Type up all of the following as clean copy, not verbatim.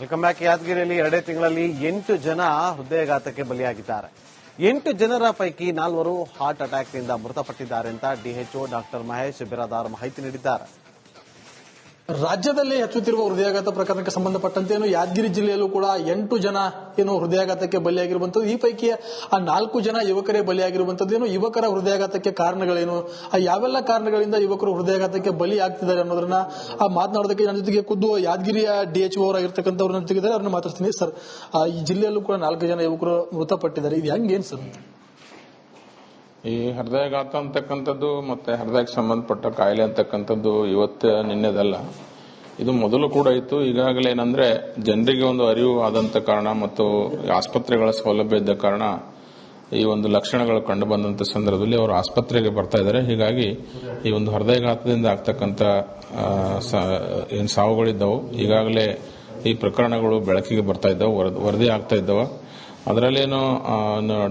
Welcome back. ಯಾದಗಿರಿಯಲ್ಲಿ 2 ತಿಂಗಳಲ್ಲಿ 8 ಜನ ಹೃದಯಾಘಾತಕ್ಕೆ ಬಲಿಯಾಗಿದ್ದಾರೆ. 8 ಜನರ ಪೈಕಿ 4 ಹಾರ್ಟ್ ಅಟ್ಯಾಕ್ನಿಂದ ಮೃತಪಟ್ಟಿದ್ದಾರೆ ಅಂತ ಡಿಎಚ್ಒ ಡಾಕ್ಟರ್ ಮಹೇಶ್ ಬಿರಾದಾರ್ ಮಾಹಿತಿ ನೀಡಿದ್ದಾರೆ. ರಾಜ್ಯದಲ್ಲಿ ಹೆಚ್ಚುತ್ತಿರುವ ಹೃದಯಾಘಾತ ಪ್ರಕರಣಕ್ಕೆ ಸಂಬಂಧಪಟ್ಟಂತೆ ಯಾದಗಿರಿ ಜಿಲ್ಲೆಯಲ್ಲೂ ಕೂಡ 8 ಜನ ಹೃದಯಾಘಾತಕ್ಕೆ ಬಲಿಯಾಗಿರುವಂತದ್ದು. ಈ ಪೈಕಿ 4 ಜನ ಯುವಕರೇ ಬಲಿಯಾಗಿರುವಂತದ್ದು. ಯುವಕರ ಹೃದಯಾಘಾತಕ್ಕೆ ಕಾರಣಗಳೇನು, ಯಾವೆಲ್ಲ ಕಾರಣಗಳಿಂದ ಯುವಕರು ಹೃದಯಾಘಾತಕ್ಕೆ ಬಲಿ ಆಗ್ತಿದ್ದಾರೆ ಅನ್ನೋದನ್ನ ಮಾತನಾಡೋದಕ್ಕೆ ನನ್ನ ಜೊತೆಗೆ ಖುದ್ದು ಯಾದಗಿರಿಯ ಡಿಎಚ್ಒ ಅವರಾಗಿರ್ತಕ್ಕಂಥವ್ರು ನನ್ನ ಜೊತೆಗಿದ್ದಾರೆ. ಅವ್ರನ್ನ ಮಾತಾಡ್ತೀನಿ. ಸರ್, ಈ ಜಿಲ್ಲೆಯಲ್ಲೂ ಕೂಡ 4 ಜನ ಯುವಕರು ಮೃತಪಟ್ಟಿದ್ದಾರೆ. ಇದು ಹೆಂಗೇನು ಸರ್? ಈ ಹೃದಯಾಘಾತ ಅಂತಕ್ಕಂಥದ್ದು ಮತ್ತೆ ಹೃದಯಕ್ಕೆ ಸಂಬಂಧಪಟ್ಟ ಕಾಯಿಲೆ ಅಂತಕ್ಕಂಥದ್ದು ಇವತ್ತು ನಿನ್ನೆದಲ್ಲ, ಇದು ಮೊದಲು ಕೂಡ ಇತ್ತು. ಈಗಾಗಲೇ ಏನಂದ್ರೆ ಜನರಿಗೆ ಒಂದು ಅರಿವು ಆದಂತ ಕಾರಣ ಮತ್ತು ಆಸ್ಪತ್ರೆಗಳ ಸೌಲಭ್ಯ ಇದ್ದ ಕಾರಣ ಈ ಒಂದು ಲಕ್ಷಣಗಳು ಕಂಡು ಬಂದಂತ ಸಂದರ್ಭದಲ್ಲಿ ಅವರು ಆಸ್ಪತ್ರೆಗೆ ಬರ್ತಾ ಇದ್ದಾರೆ. ಹೀಗಾಗಿ ಈ ಒಂದು ಹೃದಯಾಘಾತದಿಂದ ಆಗ್ತಕ್ಕಂಥ ಏನು ಸಾವುಗಳಿದ್ದವು ಈಗಾಗಲೇ ಈ ಪ್ರಕರಣಗಳು ಬೆಳಕಿಗೆ ಬರ್ತಾ ಇದ್ದವು, ವರದಿ ಆಗ್ತಾ ಇದ್ದವು. ಅದರಲ್ಲೇನು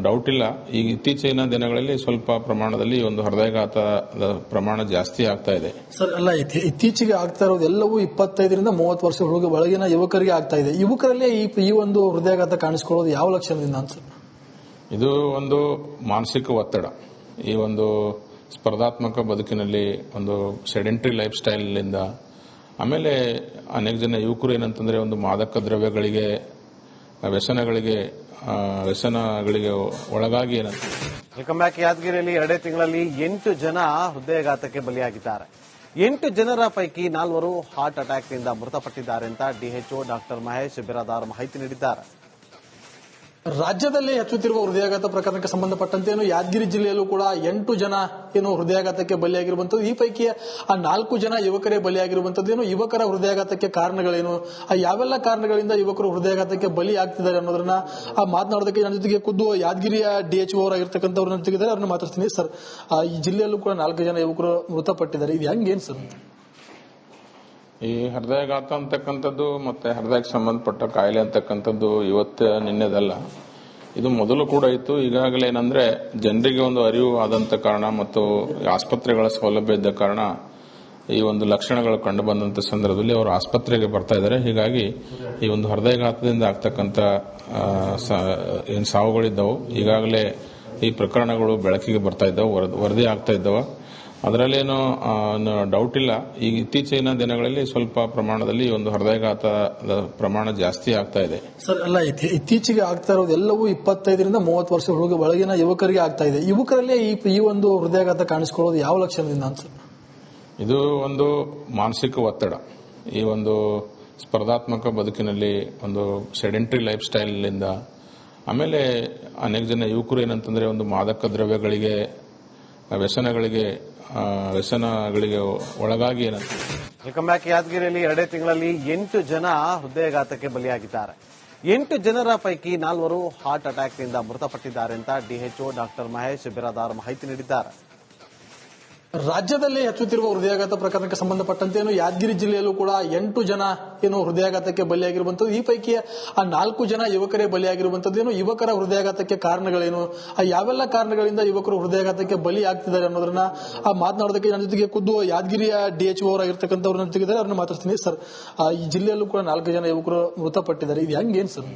ಡೌಟ್ ಇಲ್ಲ. ಈಗ ಇತ್ತೀಚಿನ ದಿನಗಳಲ್ಲಿ ಸ್ವಲ್ಪ ಪ್ರಮಾಣದಲ್ಲಿ ಒಂದು ಹೃದಯಾಘಾತದ ಪ್ರಮಾಣ ಜಾಸ್ತಿ ಆಗ್ತಾ ಇದೆ. ಸರ್, ಅಲ್ಲ, ಇತ್ತೀಚೆಗೆ ಆಗ್ತಾ ಇರೋದು ಎಲ್ಲವೂ 25ರಿಂದ 30 ವರ್ಷ ಒಳಗಿನ ಯುವಕರಿಗೆ ಆಗ್ತಾ ಇದೆ. ಯುವಕರಲ್ಲೇ ಈ ಒಂದು ಹೃದಯಾಘಾತ ಕಾಣಿಸಿಕೊಳ್ಳೋದು ಯಾವ ಲಕ್ಷಣದಿಂದ ಅನ್ಸುತ್ತೆ? ಇದು ಒಂದು ಮಾನಸಿಕ ಒತ್ತಡ, ಈ ಒಂದು ಸ್ಪರ್ಧಾತ್ಮಕ ಬದುಕಿನಲ್ಲಿ ಒಂದು ಸೆಡೆಂಟರಿ ಲೈಫ್ ಸ್ಟೈಲ್ನಿಂದ, ಆಮೇಲೆ ಅನೇಕ ಜನ ಯುವಕರು ಏನಂತಂದ್ರೆ ಒಂದು ಮಾದಕ ದ್ರವ್ಯಗಳಿಗೆ ವ್ಯಸನಗಳಿಗೆ ಒಳಗಾಗಿ ವೆಲ್ಕಮ್ ಬ್ಯಾಕ್. ಯಾದಗಿರಿಯಲ್ಲಿ 2 ತಿಂಗಳಲ್ಲಿ 8 ಜನ ಹೃದಯಾಘಾತಕ್ಕೆ ಬಲಿಯಾಗಿದ್ದಾರೆ. 8 ಜನರ ಪೈಕಿ 4 ಹಾರ್ಟ್ ಅಟ್ಯಾಕ್ನಿಂದ ಮೃತಪಟ್ಟಿದ್ದಾರೆ ಅಂತ ಡಿಎಚ್ಒ ಡಾಕ್ಟರ್ ಮಹೇಶ್ ಬಿರಾದಾರ್ ಮಾಹಿತಿ ನೀಡಿದ್ದಾರೆ. ರಾಜ್ಯದಲ್ಲಿ ಹೆಚ್ಚುತ್ತಿರುವ ಹೃದಯಾಘಾತ ಪ್ರಕರಣಕ್ಕೆ ಸಂಬಂಧಪಟ್ಟಂತೆ ಯಾದಗಿರಿ ಜಿಲ್ಲೆಯಲ್ಲೂ ಕೂಡ 8 ಜನ ಹೃದಯಾಘಾತಕ್ಕೆ ಬಲಿಯಾಗಿರುವಂತದ್ದು. ಈ ಪೈಕಿ 4 ಜನ ಯುವಕರೇ ಬಲಿಯಾಗಿರುವಂತದ್ದು. ಯುವಕರ ಹೃದಯಾಘಾತಕ್ಕೆ ಕಾರಣಗಳೇನು, ಯಾವೆಲ್ಲ ಕಾರಣಗಳಿಂದ ಯುವಕರು ಹೃದಯಾಘಾತಕ್ಕೆ ಬಲಿ ಆಗ್ತಿದ್ದಾರೆ ಅನ್ನೋದನ್ನ ಮಾತನಾಡೋದಕ್ಕೆ ನನ್ನ ಜೊತೆಗೆ ಖುದ್ದು ಯಾದಗಿರಿಯ ಡಿಎಚ್ಒ ಅವರಾಗಿರ್ತಕ್ಕಂಥವ್ರು ನನ್ನ ಜೊತೆಗಿದ್ದಾರೆ. ಅವ್ರನ್ನ ಮಾತಾಡ್ತೀನಿ. ಸರ್, ಈ ಜಿಲ್ಲೆಯಲ್ಲೂ ಕೂಡ 4 ಜನ ಯುವಕರು ಮೃತಪಟ್ಟಿದ್ದಾರೆ. ಇದು ಹೆಂಗೇನು ಸರ್? ಈ ಹೃದಯಾಘಾತ ಅಂತಕ್ಕಂಥದ್ದು ಮತ್ತೆ ಹೃದಯಕ್ಕೆ ಸಂಬಂಧಪಟ್ಟ ಕಾಯಿಲೆ ಅಂತಕ್ಕಂಥದ್ದು ಇವತ್ತು ನಿನ್ನೆದಲ್ಲ, ಇದು ಮೊದಲು ಕೂಡ ಇತ್ತು. ಈಗಾಗಲೇ ಏನಂದ್ರೆ ಜನರಿಗೆ ಒಂದು ಅರಿವು ಆದಂತ ಕಾರಣ ಮತ್ತು ಆಸ್ಪತ್ರೆಗಳ ಸೌಲಭ್ಯ ಇದ್ದ ಕಾರಣ ಈ ಒಂದು ಲಕ್ಷಣಗಳು ಕಂಡು ಬಂದಂತ ಸಂದರ್ಭದಲ್ಲಿ ಅವರು ಆಸ್ಪತ್ರೆಗೆ ಬರ್ತಾ ಇದ್ದಾರೆ. ಹೀಗಾಗಿ ಈ ಒಂದು ಹೃದಯಾಘಾತದಿಂದ ಆಗ್ತಕ್ಕಂಥ ಏನು ಸಾವುಗಳಿದ್ದವು ಈಗಾಗಲೇ ಈ ಪ್ರಕರಣಗಳು ಬೆಳಕಿಗೆ ಬರ್ತಾ ಇದ್ದವು, ವರದಿ ಆಗ್ತಾ ಇದ್ದವು. ಅದರಲ್ಲೇನು ಡೌಟ್ ಇಲ್ಲ. ಈಗ ಇತ್ತೀಚಿನ ದಿನಗಳಲ್ಲಿ ಸ್ವಲ್ಪ ಪ್ರಮಾಣದಲ್ಲಿ ಒಂದು ಹೃದಯಾಘಾತದ ಪ್ರಮಾಣ ಜಾಸ್ತಿ ಆಗ್ತಾ ಇದೆ. ಸರ್, ಅಲ್ಲ, ಇತ್ತೀಚೆಗೆ ಆಗ್ತಾ ಇರೋದು ಎಲ್ಲವೂ 25ರಿಂದ 30 ವರ್ಷ ಒಳಗಿನ ಯುವಕರಿಗೆ ಆಗ್ತಾ ಇದೆ. ಯುವಕರಲ್ಲೇ ಈ ಒಂದು ಹೃದಯಾಘಾತ ಕಾಣಿಸಿಕೊಳ್ಳೋದು ಯಾವ ಲಕ್ಷಣದಿಂದ ಅನ್ಸುತ್ತೆ? ಇದು ಒಂದು ಮಾನಸಿಕ ಒತ್ತಡ, ಈ ಒಂದು ಸ್ಪರ್ಧಾತ್ಮಕ ಬದುಕಿನಲ್ಲಿ ಒಂದು ಸೆಡೆಂಟರಿ ಲೈಫ್ ಸ್ಟೈಲ್ನಿಂದ, ಆಮೇಲೆ ಅನೇಕ ಜನ ಯುವಕರು ಏನಂತಂದ್ರೆ ಒಂದು ಮಾದಕ ದ್ರವ್ಯಗಳಿಗೆ ವ್ಯಸನಗಳಿಗೆ ಒಳಗಾಗಿ ವೆಲ್ಕಮ್ ಬ್ಯಾಕ್. ಯಾದಗಿರಿಯಲ್ಲಿ 2 ತಿಂಗಳಲ್ಲಿ 8 ಜನ ಹೃದಯಾಘಾತಕ್ಕೆ ಬಲಿಯಾಗಿದ್ದಾರೆ. 8 ಜನರ ಪೈಕಿ 4 ಹಾರ್ಟ್ ಅಟ್ಯಾಕ್ನಿಂದ ಮೃತಪಟ್ಟಿದ್ದಾರೆ ಅಂತ ಡಿಎಚ್ಒ ಡಾಕ್ಟರ್ ಮಹೇಶ್ ಬಿರಾದಾರ್ ಮಾಹಿತಿ ನೀಡಿದ್ದಾರೆ. ರಾಜ್ಯದಲ್ಲಿ ಹೆಚ್ಚುತ್ತಿರುವ ಹೃದಯಾಘಾತ ಪ್ರಕರಣಕ್ಕೆ ಸಂಬಂಧಪಟ್ಟಂತೆ ಯಾದಗಿರಿ ಜಿಲ್ಲೆಯಲ್ಲೂ ಕೂಡ 8 ಜನ ಹೃದಯಾಘಾತಕ್ಕೆ ಬಲಿಯಾಗಿರುವಂತದ್ದು. ಈ ಪೈಕಿ 4 ಜನ ಯುವಕರೇ ಬಲಿಯಾಗಿರುವಂತದ್ದು. ಯುವಕರ ಹೃದಯಾಘಾತಕ್ಕೆ ಕಾರಣಗಳೇನು, ಯಾವೆಲ್ಲ ಕಾರಣಗಳಿಂದ ಯುವಕರು ಹೃದಯಾಘಾತಕ್ಕೆ ಬಲಿ ಆಗ್ತಿದ್ದಾರೆ ಅನ್ನೋದನ್ನ ಮಾತನಾಡೋದಕ್ಕೆ ನನ್ನ ಜೊತೆಗೆ ಖುದ್ದು ಯಾದಗಿರಿಯ ಡಿಎಚ್ಒ ಅವರಾಗಿರ್ತಕ್ಕಂಥವ್ರು ನನ್ನ ಜೊತೆಗಿದ್ದಾರೆ. ಅವ್ರನ್ನ ಮಾತಾಡ್ತೀನಿ. ಸರ್, ಈ ಜಿಲ್ಲೆಯಲ್ಲೂ ಕೂಡ 4 ಜನ ಯುವಕರು ಮೃತಪಟ್ಟಿದ್ದಾರೆ. ಇದು ಹೆಂಗೇನು ಸರ್?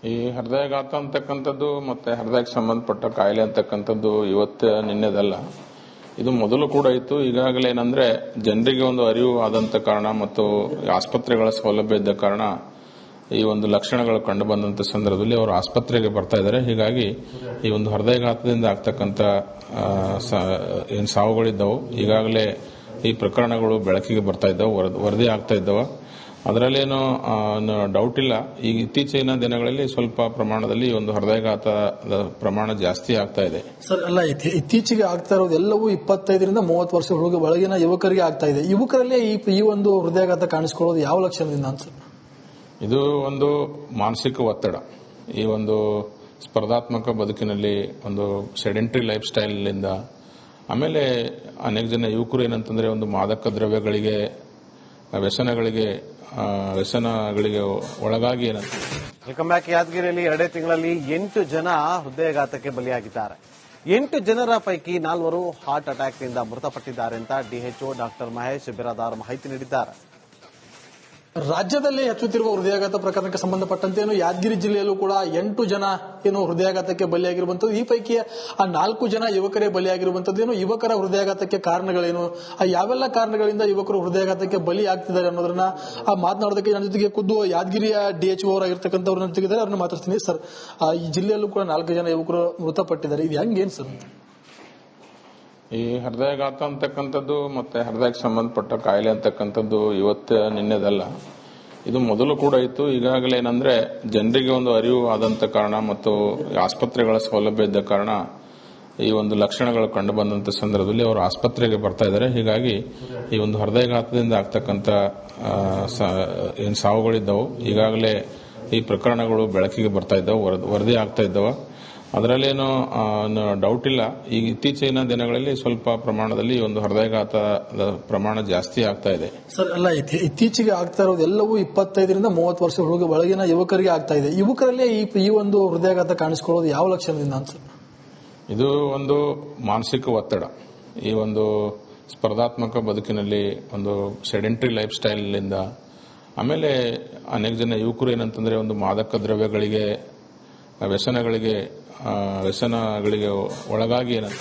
ಈ ಹೃದಯಾಘಾತ ಅಂತಕ್ಕಂಥದ್ದು ಮತ್ತೆ ಹೃದಯಕ್ಕೆ ಸಂಬಂಧಪಟ್ಟ ಕಾಯಿಲೆ ಅಂತಕ್ಕಂಥದ್ದು ಇವತ್ತು ನಿನ್ನೆದಲ್ಲ, ಇದು ಮೊದಲು ಕೂಡ ಇತ್ತು. ಈಗಾಗಲೇ ಏನಂದ್ರೆ ಜನರಿಗೆ ಒಂದು ಅರಿವು ಆದಂತ ಕಾರಣ ಮತ್ತು ಆಸ್ಪತ್ರೆಗಳ ಸೌಲಭ್ಯ ಇದ್ದ ಕಾರಣ ಈ ಒಂದು ಲಕ್ಷಣಗಳು ಕಂಡು ಬಂದಂತ ಸಂದರ್ಭದಲ್ಲಿ ಅವರು ಆಸ್ಪತ್ರೆಗೆ ಬರ್ತಾ ಇದ್ದಾರೆ. ಹೀಗಾಗಿ ಈ ಒಂದು ಹೃದಯಾಘಾತದಿಂದ ಆಗ್ತಕ್ಕಂಥ ಏನು ಸಾವುಗಳಿದ್ದವು ಈಗಾಗಲೇ ಈ ಪ್ರಕರಣಗಳು ಬೆಳಕಿಗೆ ಬರ್ತಾ ಇದ್ದವು, ವರದಿ ಆಗ್ತಾ ಇದ್ದವು. ಅದರಲ್ಲೇನು ಡೌಟ್ ಇಲ್ಲ. ಈಗ ಇತ್ತೀಚಿನ ದಿನಗಳಲ್ಲಿ ಸ್ವಲ್ಪ ಪ್ರಮಾಣದಲ್ಲಿ ಒಂದು ಹೃದಯಾಘಾತದ ಪ್ರಮಾಣ ಜಾಸ್ತಿ ಆಗ್ತಾ ಇದೆ. ಸರ್, ಅಲ್ಲ, ಇತ್ತೀಚೆಗೆ ಆಗ್ತಾ ಇರೋದು ಎಲ್ಲವೂ 25ರಿಂದ 30 ವರ್ಷ ಒಳಗಿನ ಯುವಕರಿಗೆ ಆಗ್ತಾ ಇದೆ. ಯುವಕರಲ್ಲೇ ಈ ಒಂದು ಹೃದಯಾಘಾತ ಕಾಣಿಸಿಕೊಳ್ಳೋದು ಯಾವ ಲಕ್ಷಣದಿಂದ ಅನ್ಸುತ್ತೆ? ಇದು ಒಂದು ಮಾನಸಿಕ ಒತ್ತಡ, ಈ ಒಂದು ಸ್ಪರ್ಧಾತ್ಮಕ ಬದುಕಿನಲ್ಲಿ ಒಂದು ಸೆಡೆಂಟರಿ ಲೈಫ್ ಸ್ಟೈಲ್ನಿಂದ, ಆಮೇಲೆ ಅನೇಕ ಜನ ಯುವಕರು ಏನಂತಂದ್ರೆ ಒಂದು ಮಾದಕ ದ್ರವ್ಯಗಳಿಗೆ ವ್ಯಸನಗಳಿಗೆ ಒಳಗಾಗಿ ವೆಲ್ಕಮ್ ಬ್ಯಾಕ್. ಯಾದಗಿರಿಯಲ್ಲಿ 2 ತಿಂಗಳಲ್ಲಿ 8 ಜನ ಹೃದಯಾಘಾತಕ್ಕೆ ಬಲಿಯಾಗಿದ್ದಾರೆ. 8 ಜನರ ಪೈಕಿ 4 ಹಾರ್ಟ್ ಅಟ್ಯಾಕ್ನಿಂದ ಮೃತಪಟ್ಟಿದ್ದಾರೆ ಅಂತ ಡಿಎಚ್ಒ ಡಾಕ್ಟರ್ ಮಹೇಶ್ ಬಿರಾದಾರ್ ಮಾಹಿತಿ ನೀಡಿದ್ದಾರೆ. ರಾಜ್ಯದಲ್ಲಿ ಹೆಚ್ಚುತ್ತಿರುವ ಹೃದಯಾಘಾತ ಪ್ರಕರಣಕ್ಕೆ ಸಂಬಂಧಪಟ್ಟಂತೆ ಯಾದಗಿರಿ ಜಿಲ್ಲೆಯಲ್ಲೂ ಕೂಡ 8 ಜನ ಹೃದಯಾಘಾತಕ್ಕೆ ಬಲಿಯಾಗಿರುವಂತದ್ದು. ಈ ಪೈಕಿ 4 ಜನ ಯುವಕರೇ ಬಲಿಯಾಗಿರುವಂತದ್ದು. ಯುವಕರ ಹೃದಯಾಘಾತಕ್ಕೆ ಕಾರಣಗಳೇನು, ಯಾವೆಲ್ಲ ಕಾರಣಗಳಿಂದ ಯುವಕರು ಹೃದಯಾಘಾತಕ್ಕೆ ಬಲಿ ಆಗ್ತಿದ್ದಾರೆ ಅನ್ನೋದನ್ನ ಮಾತನಾಡೋದಕ್ಕೆ ನನ್ನ ಜೊತೆಗೆ ಖುದ್ದು ಯಾದಗಿರಿಯ DHO ಅವರಾಗಿರ್ತಕ್ಕಂಥವ್ರನ್ನ ಜೊತೆಗಿದ್ದಾರೆ. ಅವ್ರನ್ನ ಮಾತಾಡ್ತೀನಿ. ಸರ್, ಈ ಜಿಲ್ಲೆಯಲ್ಲೂ ಕೂಡ 4 ಜನ ಯುವಕರು ಮೃತಪಟ್ಟಿದ್ದಾರೆ. ಇದು ಹೆಂಗೇನು ಸರ್? ಈ ಹೃದಯಾಘಾತ ಅಂತಕ್ಕಂಥದ್ದು ಮತ್ತೆ ಹೃದಯಕ್ಕೆ ಸಂಬಂಧಪಟ್ಟ ಕಾಯಿಲೆ ಅಂತಕ್ಕಂಥದ್ದು ಇವತ್ತು ನಿನ್ನೆದಲ್ಲ, ಇದು ಮೊದಲು ಕೂಡ ಇತ್ತು. ಈಗಾಗಲೇ ಏನಂದ್ರೆ ಜನರಿಗೆ ಒಂದು ಅರಿವು ಆದಂತ ಕಾರಣ ಮತ್ತು ಆಸ್ಪತ್ರೆಗಳ ಸೌಲಭ್ಯ ಇದ್ದ ಕಾರಣ ಈ ಒಂದು ಲಕ್ಷಣಗಳು ಕಂಡು ಬಂದಂತ ಸಂದರ್ಭದಲ್ಲಿ ಅವರು ಆಸ್ಪತ್ರೆಗೆ ಬರ್ತಾ ಇದ್ದಾರೆ. ಹೀಗಾಗಿ ಈ ಒಂದು ಹೃದಯಾಘಾತದಿಂದ ಆಗ್ತಕ್ಕಂಥ ಏನ್ ಸಾವುಗಳಿದ್ದವು ಈಗಾಗಲೇ ಈ ಪ್ರಕರಣಗಳು ಬೆಳಕಿಗೆ ಬರ್ತಾ ಇದ್ದಾವೆ, ವರದಿ ಆಗ್ತಾ ಇದ್ದಾವೆ. ಅದರಲ್ಲೇನು ಡೌಟ್ ಇಲ್ಲ. ಈಗ ಇತ್ತೀಚಿನ ದಿನಗಳಲ್ಲಿ ಸ್ವಲ್ಪ ಪ್ರಮಾಣದಲ್ಲಿ ಒಂದು ಹೃದಯಾಘಾತದ ಪ್ರಮಾಣ ಜಾಸ್ತಿ ಆಗ್ತಾ ಇದೆ. ಸರ್, ಅಲ್ಲ, ಇತ್ತೀಚೆಗೆ ಆಗ್ತಾ ಇರೋದು ಎಲ್ಲವೂ 25ರಿಂದ 30 ವರ್ಷ ಒಳಗಿನ ಯುವಕರಿಗೆ ಆಗ್ತಾ ಇದೆ. ಯುವಕರಲ್ಲೇ ಈ ಒಂದು ಹೃದಯಾಘಾತ ಕಾಣಿಸಿಕೊಳ್ಳೋದು ಯಾವ ಲಕ್ಷಣದಿಂದ ಅನ್ಸುತ್ತೆ? ಇದು ಒಂದು ಮಾನಸಿಕ ಒತ್ತಡ, ಈ ಒಂದು ಸ್ಪರ್ಧಾತ್ಮಕ ಬದುಕಿನಲ್ಲಿ ಒಂದು ಸೆಡೆಂಟರಿ ಲೈಫ್ ಸ್ಟೈಲ್ ಇಂದ, ಆಮೇಲೆ ಅನೇಕ ಜನ ಯುವಕರು ಏನಂತಂದ್ರೆ ಒಂದು ಮಾದಕ ದ್ರವ್ಯಗಳಿಗೆ ವ್ಯಸನಗಳಿಗೆ ಒಳಗಾಗಿ ಏನಂತ.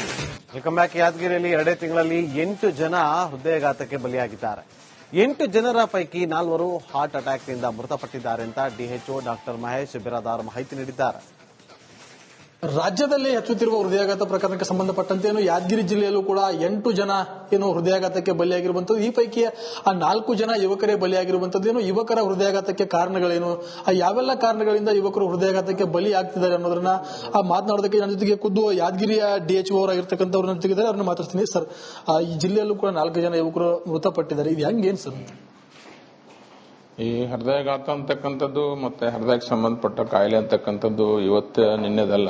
Welcome back. ಯಾದಗಿರಿಯಲ್ಲಿ 2 ತಿಂಗಳಲ್ಲಿ 8 ಜನ ಹೃದಯಾಘಾತಕ್ಕೆ ಬಲಿಯಾಗಿದ್ದಾರೆ. 8 ಜನರ ಪೈಕಿ 4 ಹಾರ್ಟ್ ಅಟ್ಯಾಕ್ನಿಂದ ಮೃತಪಟ್ಟಿದ್ದಾರೆ ಅಂತ DHO ಡಾಕ್ಟರ್ ಮಹೇಶ್ ಬಿರಾದಾರ್ ಮಾಹಿತಿ ನೀಡಿದ್ದಾರೆ. ರಾಜ್ಯದಲ್ಲಿ ಹೆಚ್ಚುತ್ತಿರುವ ಹೃದಯಾಘಾತ ಪ್ರಕರಣಕ್ಕೆ ಸಂಬಂಧಪಟ್ಟಂತೆ ಯಾದಗಿರಿ ಜಿಲ್ಲೆಯಲ್ಲೂ ಕೂಡ 8 ಜನ ಹೃದಯಾಘಾತಕ್ಕೆ ಬಲಿಯಾಗಿರುವಂತದ್ದು. ಈ ಪೈಕಿ 4 ಜನ ಯುವಕರೇ ಬಲಿಯಾಗಿರುವಂತದ್ದು. ಯುವಕರ ಹೃದಯಾಘಾತಕ್ಕೆ ಕಾರಣಗಳೇನು, ಯಾವೆಲ್ಲ ಕಾರಣಗಳಿಂದ ಯುವಕರು ಹೃದಯಾಘಾತಕ್ಕೆ ಬಲಿ ಆಗ್ತಿದ್ದಾರೆ ಅನ್ನೋದನ್ನ ಮಾತನಾಡೋದಕ್ಕೆ ನನ್ನ ಜೊತೆಗೆ ಖುದ್ದು ಯಾದಗಿರಿಯ DHO ಅವರಾಗಿರ್ತಕ್ಕಂಥವ್ರನ್ನ ಜೊತೆಗಿದ್ದಾರೆ. ಅವ್ರನ್ನ ಮಾತಾಡ್ತೀನಿ. ಸರ್, ಈ ಜಿಲ್ಲೆಯಲ್ಲೂ ಕೂಡ 4 ಜನ ಯುವಕರು ಮೃತಪಟ್ಟಿದ್ದಾರೆ. ಇದು ಹೆಂಗೇನು ಸರ್? ಈ ಹೃದಯಾಘಾತ ಅಂತಕ್ಕಂಥದ್ದು ಮತ್ತೆ ಹೃದಯಕ್ಕೆ ಸಂಬಂಧಪಟ್ಟ ಕಾಯಿಲೆ ಅಂತಕ್ಕಂಥದ್ದು ಇವತ್ತು ನಿನ್ನೆದಲ್ಲ,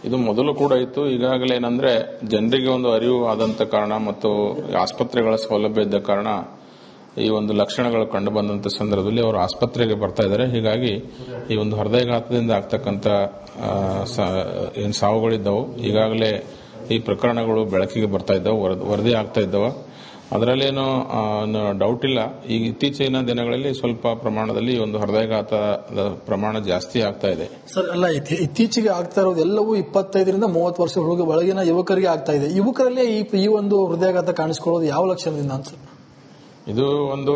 ಇದು ಮೊದಲು ಕೂಡ ಇತ್ತು. ಈಗಾಗಲೇ ಏನಂದ್ರೆ ಜನರಿಗೆ ಒಂದು ಅರಿವು ಆದಂತ ಕಾರಣ ಮತ್ತು ಆಸ್ಪತ್ರೆಗಳ ಸೌಲಭ್ಯ ಇದ್ದ ಕಾರಣ ಈ ಒಂದು ಲಕ್ಷಣಗಳು ಕಂಡು ಬಂದಂತ ಸಂದರ್ಭದಲ್ಲಿ ಅವರು ಆಸ್ಪತ್ರೆಗೆ ಬರ್ತಾ ಇದ್ದಾರೆ. ಹೀಗಾಗಿ ಈ ಒಂದು ಹೃದಯಾಘಾತದಿಂದ ಆಗ್ತಕ್ಕಂಥ ಏನ್ ಸಾವುಗಳಿದ್ದವು ಈಗಾಗಲೇ ಈ ಪ್ರಕರಣಗಳು ಬೆಳಕಿಗೆ ಬರ್ತಾ ಇದ್ದಾವೆ, ವರದಿ ಆಗ್ತಾ ಇದ್ದಾವೆ. ಅದರಲ್ಲೇನು ಡೌಟ್ ಇಲ್ಲ. ಈಗ ಇತ್ತೀಚಿನ ದಿನಗಳಲ್ಲಿ ಸ್ವಲ್ಪ ಪ್ರಮಾಣದಲ್ಲಿ ಒಂದು ಹೃದಯಾಘಾತದ ಪ್ರಮಾಣ ಜಾಸ್ತಿ ಆಗ್ತಾ ಇದೆ. ಸರ್, ಅಲ್ಲ, ಇತ್ತೀಚೆಗೆ ಆಗ್ತಾ ಇರೋದು ಎಲ್ಲವೂ 25ರಿಂದ 30 ವರ್ಷ ಒಳಗಿನ ಯುವಕರಿಗೆ ಆಗ್ತಾ ಇದೆ. ಯುವಕರಲ್ಲೇ ಈ ಒಂದು ಹೃದಯಾಘಾತ ಕಾಣಿಸಿಕೊಳ್ಳೋದು ಯಾವ ಲಕ್ಷಣದಿಂದ ಅನ್ಸುತ್ತೆ? ಇದು ಒಂದು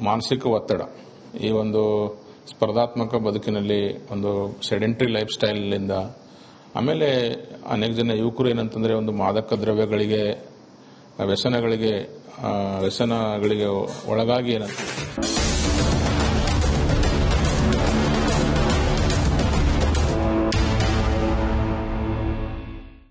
ಮಾನಸಿಕ ಒತ್ತಡ, ಈ ಒಂದು ಸ್ಪರ್ಧಾತ್ಮಕ ಬದುಕಿನಲ್ಲಿ ಒಂದು ಸೆಡೆಂಟರಿ ಲೈಫ್ ಸ್ಟೈಲ್ ಇಂದ, ಆಮೇಲೆ ಅನೇಕ ಜನ ಯುವಕರು ಏನಂತಂದ್ರೆ ಒಂದು ಮಾದಕ ದ್ರವ್ಯಗಳಿಗೆ ವ್ಯಸನಗಳಿಗೆ ಒಳಗಾಗಿ ಏನಂತ